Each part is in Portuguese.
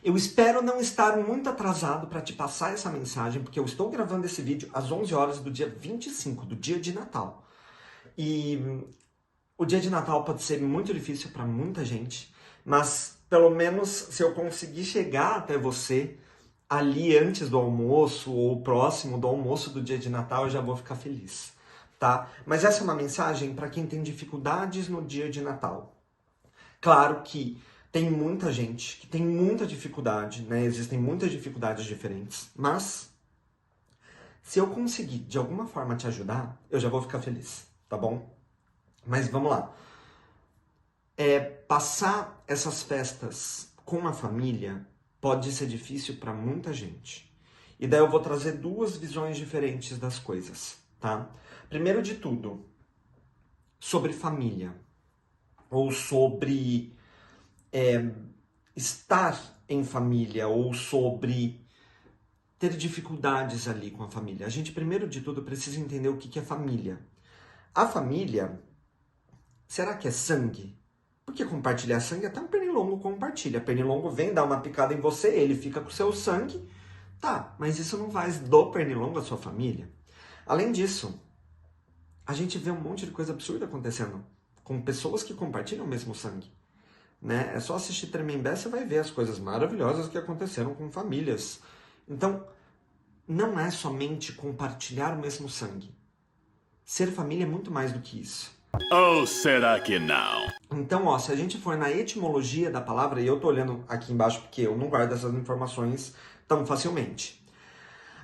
Eu espero não estar muito atrasado para te passar essa mensagem, porque eu estou gravando esse vídeo às 11 horas do dia 25, do dia de Natal. E o dia de Natal pode ser muito difícil para muita gente, mas pelo menos se eu conseguir chegar até você ali antes do almoço ou próximo do almoço do dia de Natal, eu já vou ficar feliz, tá? Mas essa é uma mensagem para quem tem dificuldades no dia de Natal. Claro que tem muita gente que tem muita dificuldade, né? Existem muitas dificuldades diferentes, mas se eu conseguir de alguma forma te ajudar, eu já vou ficar feliz, tá bom? Mas vamos lá. Passar essas festas com a família pode ser difícil para muita gente. E daí eu vou trazer duas visões diferentes das coisas, tá? Primeiro de tudo, sobre família, ou sobre estar em família, ou sobre ter dificuldades ali com a família. A gente, primeiro de tudo, precisa entender o que é família. A família, será que é sangue? Porque compartilhar sangue, até um pernilongo compartilha. Pernilongo vem, dá uma picada em você, ele fica com o seu sangue. Tá, mas isso não faz do pernilongo a sua família. Além disso, a gente vê um monte de coisa absurda acontecendo com pessoas que compartilham o mesmo sangue. Né? É só assistir Tremembé, você vai ver as coisas maravilhosas que aconteceram com famílias. Então, não é somente compartilhar o mesmo sangue. Ser família é muito mais do que isso. Ou será que não? Então, ó, se a gente for na etimologia da palavra, e eu tô olhando aqui embaixo porque eu não guardo essas informações tão facilmente.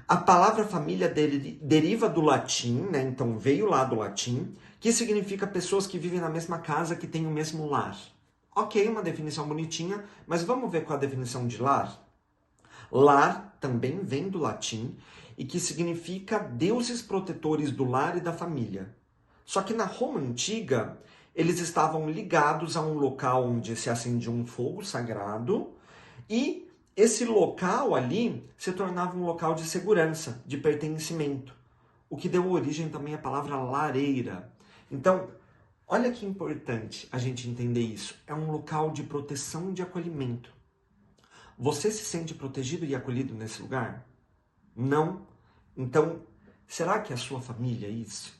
A palavra família deriva do latim, né? Então veio lá do latim, que significa pessoas que vivem na mesma casa, que têm o mesmo lar. Ok, uma definição bonitinha, mas vamos ver qual a definição de lar? Lar também vem do latim e que significa deuses protetores do lar e da família. Só que na Roma Antiga, eles estavam ligados a um local onde se acendia um fogo sagrado e esse local ali se tornava um local de segurança, de pertencimento, o que deu origem também à palavra lareira. Então, olha que importante a gente entender isso. É um local de proteção e de acolhimento. Você se sente protegido e acolhido nesse lugar? Não? Então, será que é a sua família isso?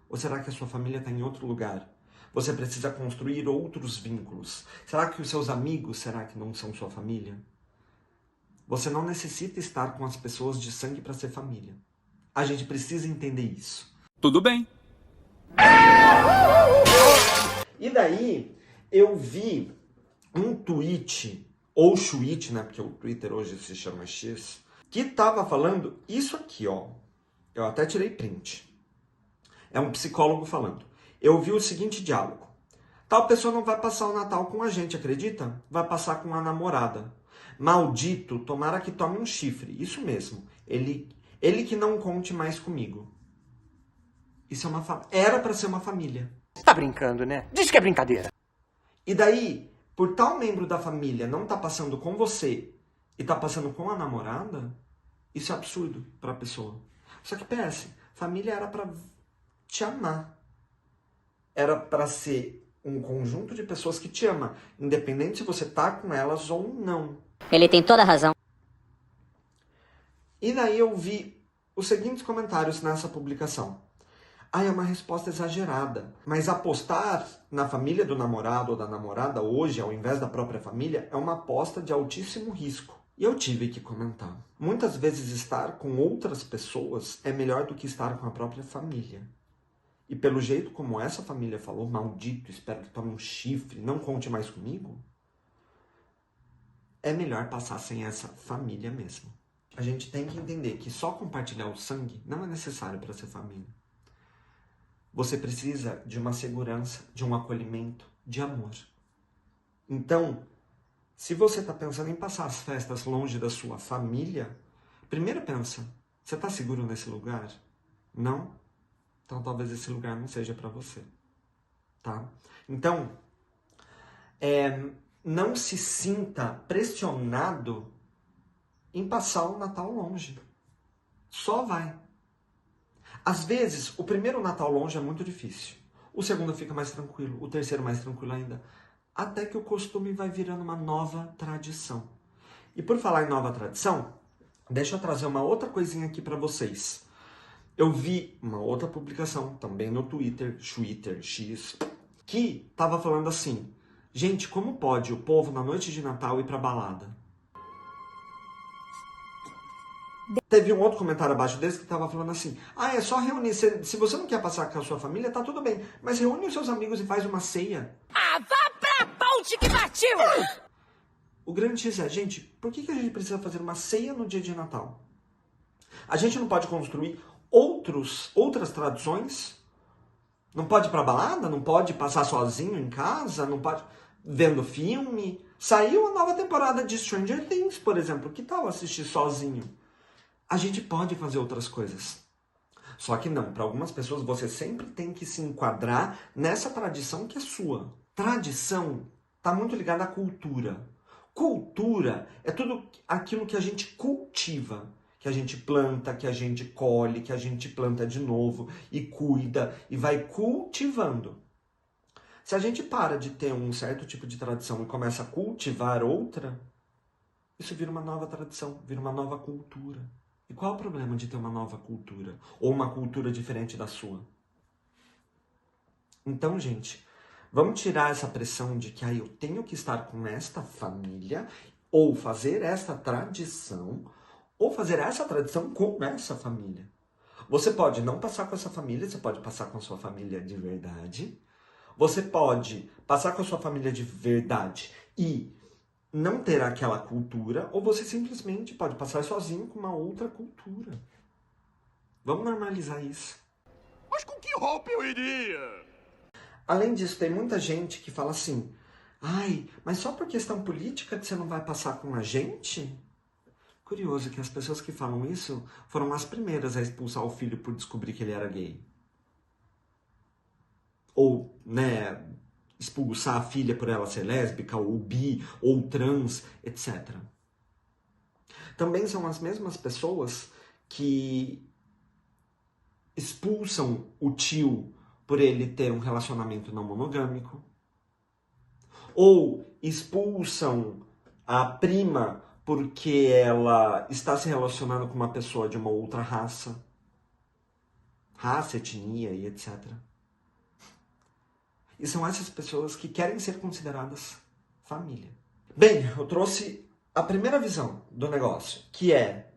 Ou será que a sua família está em outro lugar? Você precisa construir outros vínculos. Será que os seus amigos, será que não são sua família? Você não necessita estar com as pessoas de sangue para ser família. A gente precisa entender isso. Tudo bem. E daí, eu vi um tweet, ou tweet, né? Porque o Twitter hoje se chama X, que tava falando isso aqui, ó. Eu até tirei print. É um psicólogo falando. Eu vi o seguinte diálogo. Tal pessoa não vai passar o Natal com a gente, acredita? Vai passar com a namorada. Maldito, tomara que tome um chifre. Isso mesmo. Ele que não conte mais comigo. Isso é era para ser uma família. Tá brincando, né? Diz que é brincadeira. E daí, por tal membro da família não tá passando com você e tá passando com a namorada, isso é absurdo para a pessoa. Só que pense, família era para te amar. Era para ser um conjunto de pessoas que te ama, independente se você tá com elas ou não. Ele tem toda a razão. E daí eu vi os seguintes comentários nessa publicação. É uma resposta exagerada. Mas apostar na família do namorado ou da namorada hoje, ao invés da própria família, é uma aposta de altíssimo risco. E eu tive que comentar. Muitas vezes estar com outras pessoas é melhor do que estar com a própria família. E pelo jeito como essa família falou, maldito, espero que tome um chifre, não conte mais comigo, é melhor passar sem essa família mesmo. A gente tem que entender que só compartilhar o sangue não é necessário para ser família. Você precisa de uma segurança, de um acolhimento, de amor. Então, se você está pensando em passar as festas longe da sua família, primeiro pensa, você está seguro nesse lugar? Não? Então talvez esse lugar não seja para você. Tá? Então, não se sinta pressionado em passar o Natal longe. Só vai. Às vezes, o primeiro Natal longe é muito difícil. O segundo fica mais tranquilo. O terceiro mais tranquilo ainda. Até que o costume vai virando uma nova tradição. E por falar em nova tradição, deixa eu trazer uma outra coisinha aqui para vocês. Eu vi uma outra publicação, também no Twitter, X, que tava falando assim, gente, como pode o povo na noite de Natal ir pra balada? Teve um outro comentário abaixo desse que tava falando assim, é só reunir, se você não quer passar com a sua família, tá tudo bem, mas reúne os seus amigos e faz uma ceia. Vá pra ponte que partiu! O grande X é, gente, por que a gente precisa fazer uma ceia no dia de Natal? A gente não pode construir outras tradições? Não pode ir pra balada? Não pode passar sozinho em casa? Não pode vendo filme? Saiu a nova temporada de Stranger Things, por exemplo. Que tal assistir sozinho? A gente pode fazer outras coisas. Só que não, para algumas pessoas você sempre tem que se enquadrar nessa tradição que é sua. Tradição está muito ligada à cultura. Cultura é tudo aquilo que a gente cultiva. Que a gente planta, que a gente colhe, que a gente planta de novo e cuida e vai cultivando. Se a gente para de ter um certo tipo de tradição e começa a cultivar outra, isso vira uma nova tradição, vira uma nova cultura. E qual é o problema de ter uma nova cultura? Ou uma cultura diferente da sua? Então, gente, vamos tirar essa pressão de que eu tenho que estar com esta família ou fazer esta tradição ou fazer essa tradição com essa família. Você pode não passar com essa família, você pode passar com a sua família de verdade. Você pode passar com a sua família de verdade e não ter aquela cultura, ou você simplesmente pode passar sozinho com uma outra cultura. Vamos normalizar isso. Mas com que roupa eu iria? Além disso, tem muita gente que fala assim, mas só por questão política que você não vai passar com a gente? Curioso que as pessoas que falam isso foram as primeiras a expulsar o filho por descobrir que ele era gay. Ou, expulsar a filha por ela ser lésbica, ou bi, ou trans, etc. Também são as mesmas pessoas que expulsam o tio por ele ter um relacionamento não monogâmico. Ou expulsam a prima porque ela está se relacionando com uma pessoa de uma outra raça, etnia e etc. E são essas pessoas que querem ser consideradas família. Bem, eu trouxe a primeira visão do negócio, que é,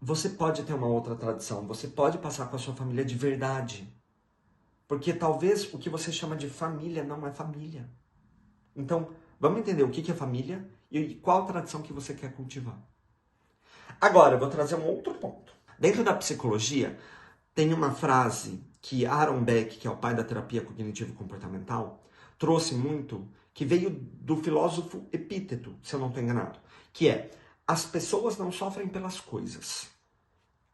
você pode ter uma outra tradição, você pode passar com a sua família de verdade. Porque talvez o que você chama de família não é família. Então, vamos entender o que é família e qual tradição que você quer cultivar. Agora, eu vou trazer um outro ponto. Dentro da psicologia, tem uma frase que Aaron Beck, que é o pai da terapia cognitivo-comportamental, trouxe muito, que veio do filósofo Epíteto, se eu não estou enganado, que é, as pessoas não sofrem pelas coisas.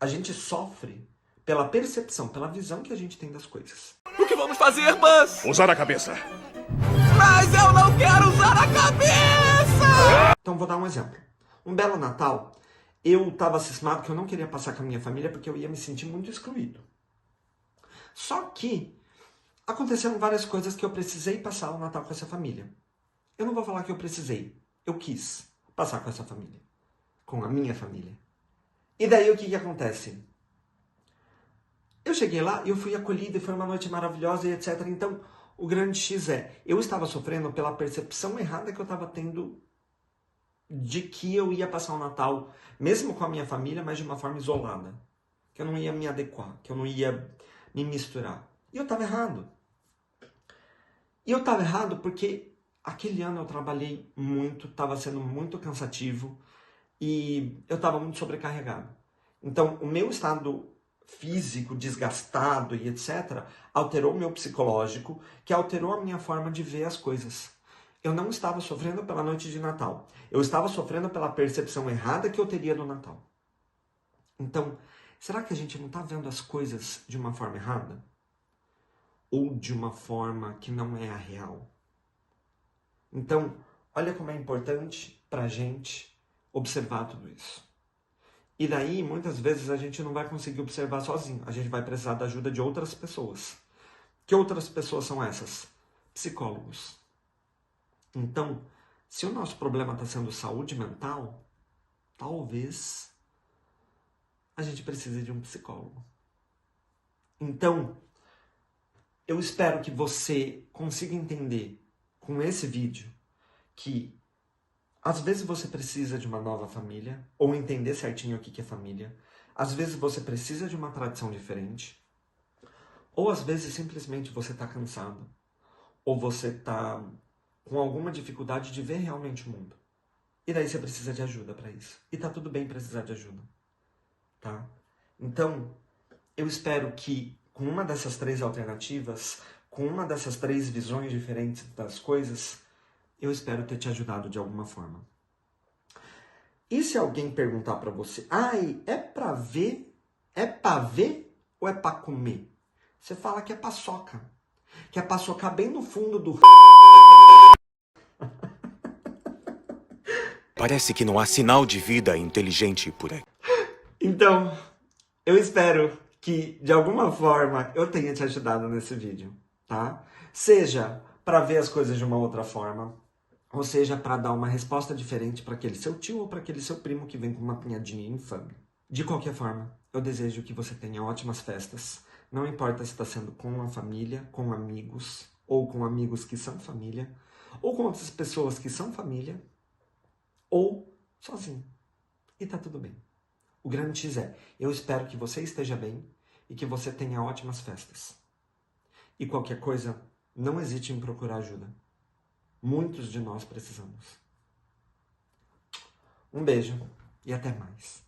A gente sofre pela percepção, pela visão que a gente tem das coisas. O que vamos fazer, Buzz? Usar a cabeça. Mas eu não quero usar a cabeça! Então vou dar um exemplo. Um belo Natal, eu estava cismado que eu não queria passar com a minha família porque eu ia me sentir muito excluído. Só que aconteceram várias coisas que eu precisei passar o Natal com essa família. Eu não vou falar que eu precisei, eu quis passar com essa família, com a minha família. E daí o que acontece? Eu cheguei lá e eu fui acolhido e foi uma noite maravilhosa e etc. Então, o grande X é, eu estava sofrendo pela percepção errada que eu estava tendo de que eu ia passar o Natal, mesmo com a minha família, mas de uma forma isolada. Que eu não ia me adequar, que eu não ia me misturar. E eu estava errado. E eu estava errado porque aquele ano eu trabalhei muito, estava sendo muito cansativo e eu estava muito sobrecarregado. Então, o meu estado físico, desgastado e etc., alterou o meu psicológico, que alterou a minha forma de ver as coisas. Eu não estava sofrendo pela noite de Natal. Eu estava sofrendo pela percepção errada que eu teria do Natal. Então, será que a gente não está vendo as coisas de uma forma errada? Ou de uma forma que não é a real? Então, olha como é importante para a gente observar tudo isso. E daí, muitas vezes, a gente não vai conseguir observar sozinho. A gente vai precisar da ajuda de outras pessoas. Que outras pessoas são essas? Psicólogos. Então, Se o nosso problema está sendo saúde mental, talvez a gente precise de um psicólogo. Então, eu espero que você consiga entender com esse vídeo que às vezes você precisa de uma nova família, ou entender certinho o que é família. Às vezes você precisa de uma tradição diferente. Ou às vezes simplesmente você está cansado. Ou você está com alguma dificuldade de ver realmente o mundo. E daí você precisa de ajuda para isso. E tá tudo bem precisar de ajuda. Tá? Então, eu espero que com uma dessas 3 alternativas, com uma dessas 3 visões diferentes das coisas, eu espero ter te ajudado de alguma forma. E se alguém perguntar para você, ai, é pra ver ou é pra comer? Você fala que é paçoca. Que é paçocar bem no fundo do... Parece que não há sinal de vida inteligente por aí. Então, eu espero que, de alguma forma, eu tenha te ajudado nesse vídeo, tá? Seja para ver as coisas de uma outra forma, ou seja, para dar uma resposta diferente para aquele seu tio ou para aquele seu primo que vem com uma pinhadinha infame. De qualquer forma, eu desejo que você tenha ótimas festas. Não importa se está sendo com a família, com amigos, ou com amigos que são família, ou com outras pessoas que são família, ou sozinho. E tá tudo bem. O grande X é, eu espero que você esteja bem e que você tenha ótimas festas. E qualquer coisa, não hesite em procurar ajuda. Muitos de nós precisamos. Um beijo e até mais.